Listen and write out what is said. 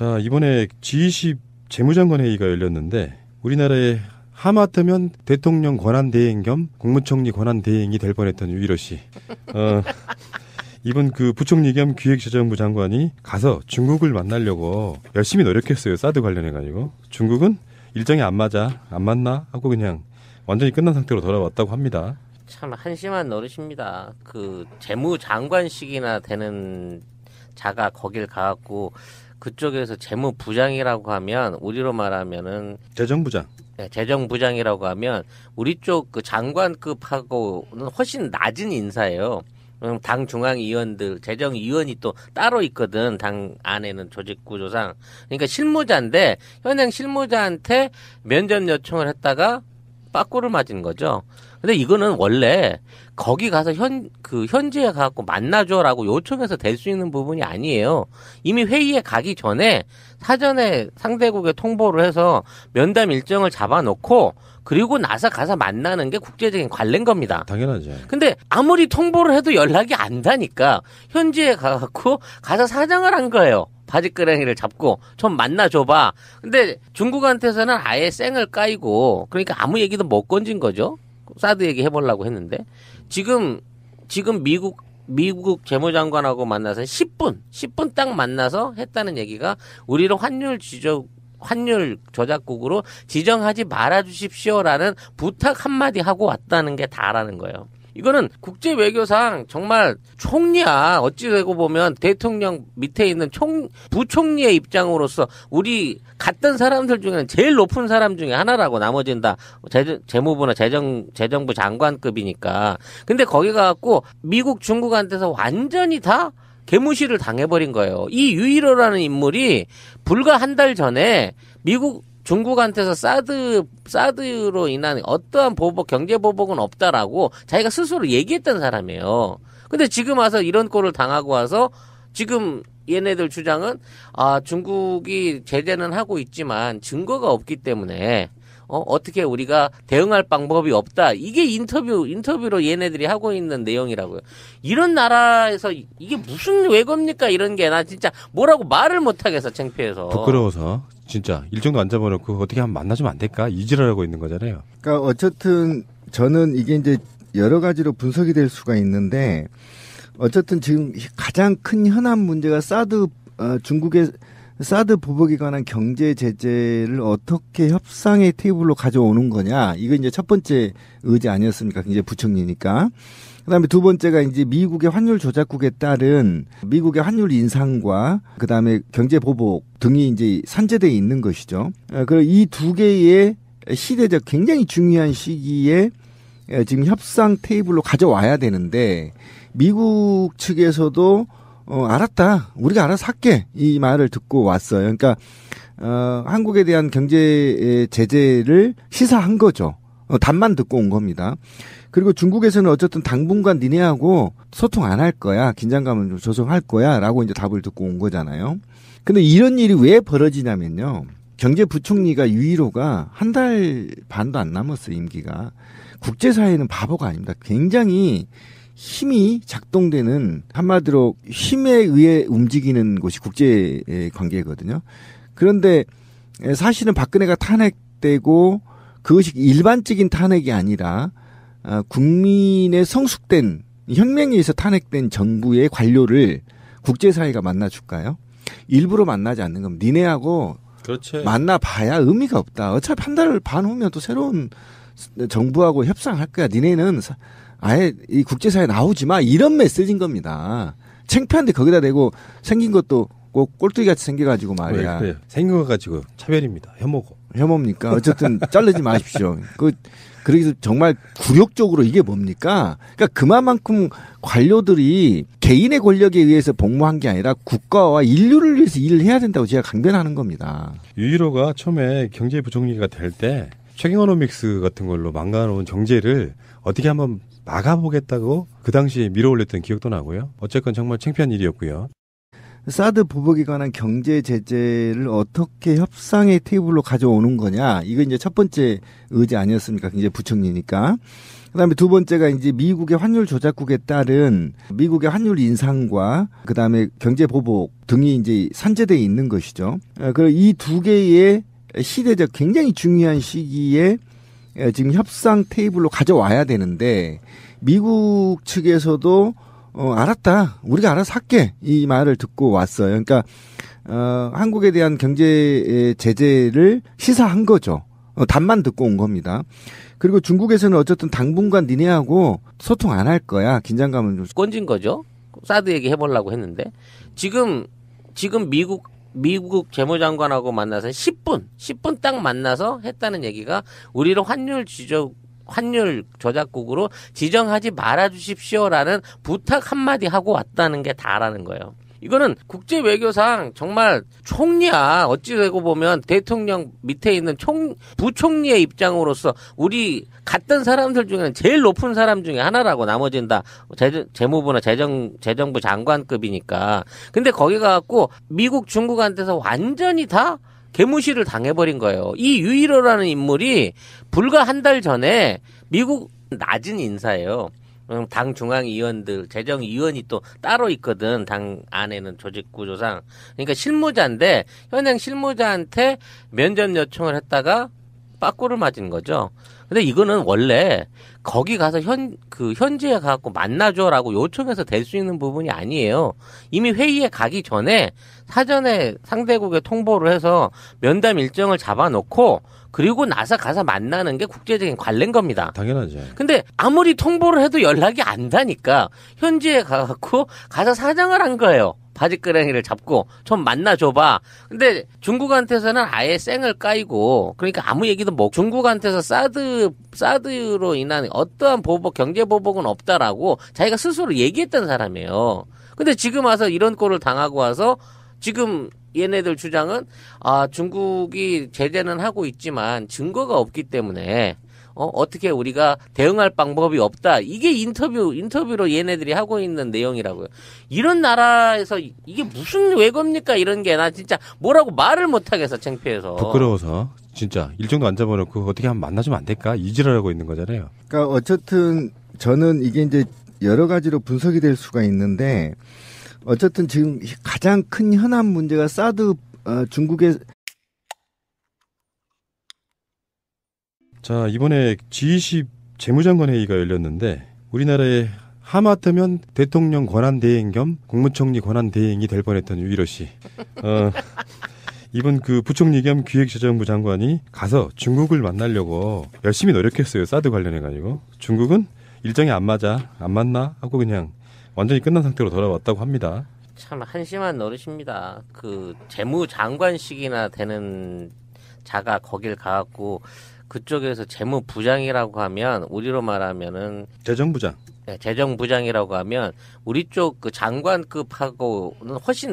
자, 이번에 G20 재무장관 회의가 열렸는데 우리나라의 하마터면 대통령 권한대행 겸 국무총리 권한대행이 될 뻔했던 유일호 씨. 이번 그 부총리 겸 기획재정부 장관이 가서 중국을 만나려고 열심히 노력했어요. 사드 관련해가지고. 중국은 일정이 안 맞나 하고 그냥 완전히 끝난 상태로 돌아왔다고 합니다. 참 한심한 노릇입니다. 그 재무장관식이나 되는 자가 거길 가갖고 그쪽에서 재무부장이라고 하면 우리로 말하면은 재정부장. 네, 재정부장이라고 하면 우리 쪽 그 장관급하고는 훨씬 낮은 인사예요. 당 중앙위원들, 재정위원이 또 따로 있거든. 당 안에는 조직구조상. 그러니까 실무자인데 현행 실무자한테 면접 요청을 했다가 빠꾸를 맞은 거죠. 근데 이거는 원래 거기 가서 현지에 가갖고 만나줘라고 요청해서 될 수 있는 부분이 아니에요. 이미 회의에 가기 전에 사전에 상대국에 통보를 해서 면담 일정을 잡아놓고 그리고 나서 가서 만나는 게 국제적인 관례인 겁니다. 당연하죠. 근데 아무리 통보를 해도 연락이 안 다니까 현지에 가갖고 가서 사정을 한 거예요. 바지끄레기를 잡고 좀 만나줘봐. 근데 중국한테서는 아예 쌩을 까이고 그러니까 아무 얘기도 못 건진 거죠. 사드 얘기 해보려고 했는데 지금 미국 재무장관하고 만나서 10분 딱 만나서 했다는 얘기가 우리를 환율 조작국으로 지정하지 말아 주십시오라는 부탁 한마디 하고 왔다는 게 다라는 거예요. 이거는 국제 외교상 정말 총리야. 어찌 되고 보면 대통령 밑에 있는 부총리의 입장으로서 우리 갔던 사람들 중에는 제일 높은 사람 중에 하나라고 나머지는 다 재무부나 재정부 장관급이니까. 근데 거기 가갖고 미국 중국한테서 완전히 다 개무시를 당해버린 거예요. 이 유일호라는 인물이 불과 한 달 전에 미국 중국한테서 사드로 인한 어떠한 경제 보복은 없다라고 자기가 스스로 얘기했던 사람이에요. 근데 지금 와서 이런 꼴을 당하고 와서 지금 얘네들 주장은 중국이 제재는 하고 있지만 증거가 없기 때문에 어떻게 우리가 대응할 방법이 없다. 이게 인터뷰로 얘네들이 하고 있는 내용이라고요. 이런 나라에서 이게 무슨 외교입니까? 이런 게 나 진짜 뭐라고 말을 못하겠어. 창피해서. 부끄러워서. 진짜 일정도 안 잡아놓고 어떻게 한번 만나주면 안 될까? 이지랄하고 있는 거잖아요. 그러니까 어쨌든 저는 이게 이제 여러 가지로 분석이 될 수가 있는데 어쨌든 지금 가장 큰 현안 문제가 중국의 사드 보복에 관한 경제 제재를 어떻게 협상의 테이블로 가져오는 거냐. 이거 이제 첫 번째 의제 아니었습니까? 이제 부총리니까. 그다음에 두 번째가 이제 미국의 환율 조작국에 따른 미국의 환율 인상과 그다음에 경제 보복 등이 이제 산재되어 있는 것이죠. 그리고 이 두 개의 시대적 굉장히 중요한 시기에 지금 협상 테이블로 가져와야 되는데 미국 측에서도 알았다. 우리가 알아서 할게. 이 말을 듣고 왔어요. 그러니까 한국에 대한 경제 제재를 시사한 거죠. 답만 듣고 온 겁니다. 그리고 중국에서는 어쨌든 당분간 니네하고 소통 안 할 거야. 긴장감을 조성할 거야. 라고 이제 답을 듣고 온 거잖아요. 근데 이런 일이 왜 벌어지냐면요. 경제부총리가 유일호가 한 달 반도 안 남았어요. 임기가. 국제사회는 바보가 아닙니다. 굉장히 힘이 작동되는 한마디로 힘에 의해 움직이는 곳이 국제관계거든요. 그런데 사실은 박근혜가 탄핵되고 그것이 일반적인 탄핵이 아니라 국민의 성숙된 혁명에 의해서 탄핵된 정부의 관료를 국제사회가 만나줄까요? 일부러 만나지 않는 겁니다. 니네하고 그렇지. 만나봐야 의미가 없다. 어차피 한 달 반 후면 또 새로운 정부하고 협상할 거야. 니네는 아예 이 국제사회에 나오지 마. 이런 메시지인 겁니다. 창피한데 거기다 대고 생긴 것도 꼭 꼴뚜기 같이 생겨가지고 말이야. 그래. 생긴 거 가지고 차별입니다. 혐오입니까? 어쨌든 자르지 마십시오. 그래서 정말 굴욕적으로 이게 뭡니까? 그러니까 그만큼 관료들이 개인의 권력에 의해서 복무한 게 아니라 국가와 인류를 위해서 일을 해야 된다고 제가 강변하는 겁니다. 유일호가 처음에 경제부총리가 될 때 최경호노믹스 같은 걸로 망가놓은 경제를 어떻게 한번 막아보겠다고 그 당시에 밀어올렸던 기억도 나고요. 어쨌건 정말 창피한 일이었고요. 사드 보복에 관한 경제 제재를 어떻게 협상의 테이블로 가져오는 거냐. 이거 이제 첫 번째 의제 아니었습니까? 이제 부총리니까. 그다음에 두 번째가 이제 미국의 환율 조작국에 따른 미국의 환율 인상과 그다음에 경제 보복 등이 이제 산재되어 있는 것이죠. 그리고 이 두 개의 시대적 굉장히 중요한 시기에 지금 협상 테이블로 가져와야 되는데 미국 측에서도 알았다. 우리가 알아서 할게. 이 말을 듣고 왔어요. 그러니까 한국에 대한 경제 제재를 시사한 거죠. 답만 듣고 온 겁니다. 그리고 중국에서는 어쨌든 당분간 니네하고 소통 안 할 거야. 긴장감은 좀 건진 거죠. 사드 얘기 해보려고 했는데 지금 미국 재무장관하고 만나서 10분 딱 만나서 했다는 얘기가 우리를 환율 조작국으로 지정하지 말아 주십시오라는 부탁 한마디 하고 왔다는 게 다라는 거예요. 이거는 국제 외교상 정말 총리야. 어찌 되고 보면 대통령 밑에 있는 부총리의 입장으로서 우리 갔던 사람들 중에는 제일 높은 사람 중에 하나라고. 나머지는 다 재무부나 재정부 장관급이니까. 근데 거기 가갖고 미국 중국한테서 완전히 다 개무시를 당해버린 거예요. 이 유일호라는 인물이 불과 한 달 전에 미국 낮은 인사예요. 당 중앙위원들, 재정위원이 또 따로 있거든. 당 안에는 조직구조상. 그러니까 실무자인데 현행 실무자한테 면접 요청을 했다가 빠꾸를 맞은 거죠. 근데 이거는 원래 거기 가서 현지에 가갖고 만나줘라고 요청해서 될 수 있는 부분이 아니에요. 이미 회의에 가기 전에 사전에 상대국에 통보를 해서 면담 일정을 잡아놓고 그리고 나서 가서 만나는 게 국제적인 관례인 겁니다. 당연하죠. 근데 아무리 통보를 해도 연락이 안 다니까 현지에 가서 사정을 한 거예요. 바지끄레기를 잡고 좀 만나줘봐. 근데 중국한테서는 아예 쌩을 까이고 그러니까 아무 얘기도 못. 중국한테서 사드로 인한 어떠한 경제 보복은 없다라고 자기가 스스로 얘기했던 사람이에요. 근데 지금 와서 이런 꼴을 당하고 와서 지금 얘네들 주장은 중국이 제재는 하고 있지만 증거가 없기 때문에 어떻게 우리가 대응할 방법이 없다. 이게 인터뷰로 얘네들이 하고 있는 내용이라고요. 이런 나라에서 이게 무슨 외교입니까? 이런 게 나 진짜 뭐라고 말을 못 하겠어. 창피해서. 부끄러워서 진짜 일정도 안 잡아놓고 어떻게 한번 만나주면 안 될까? 이지랄하고 있는 거잖아요. 그러니까 어쨌든 저는 이게 이제 여러 가지로 분석이 될 수가 있는데 어쨌든 지금 가장 큰 현안 문제가 사드 중국의 자, 이번에 G20 재무장관 회의가 열렸는데 우리나라의 하마터면 대통령 권한대행 겸 국무총리 권한대행이 될 뻔했던 유일호 씨. 이번 부총리 겸 기획재정부 장관이 가서 중국을 만나려고 열심히 노력했어요. 사드 관련해가지고. 중국은 일정이 안 맞나 하고 그냥 완전히 끝난 상태로 돌아왔다고 합니다. 참 한심한 노릇입니다. 재무장관식이나 되는 자가 거길 가갖고 그쪽에서 재무부장이라고 하면 우리로 말하면은 재정부장. 재정부장이라고 하면 우리 쪽 장관급하고는 훨씬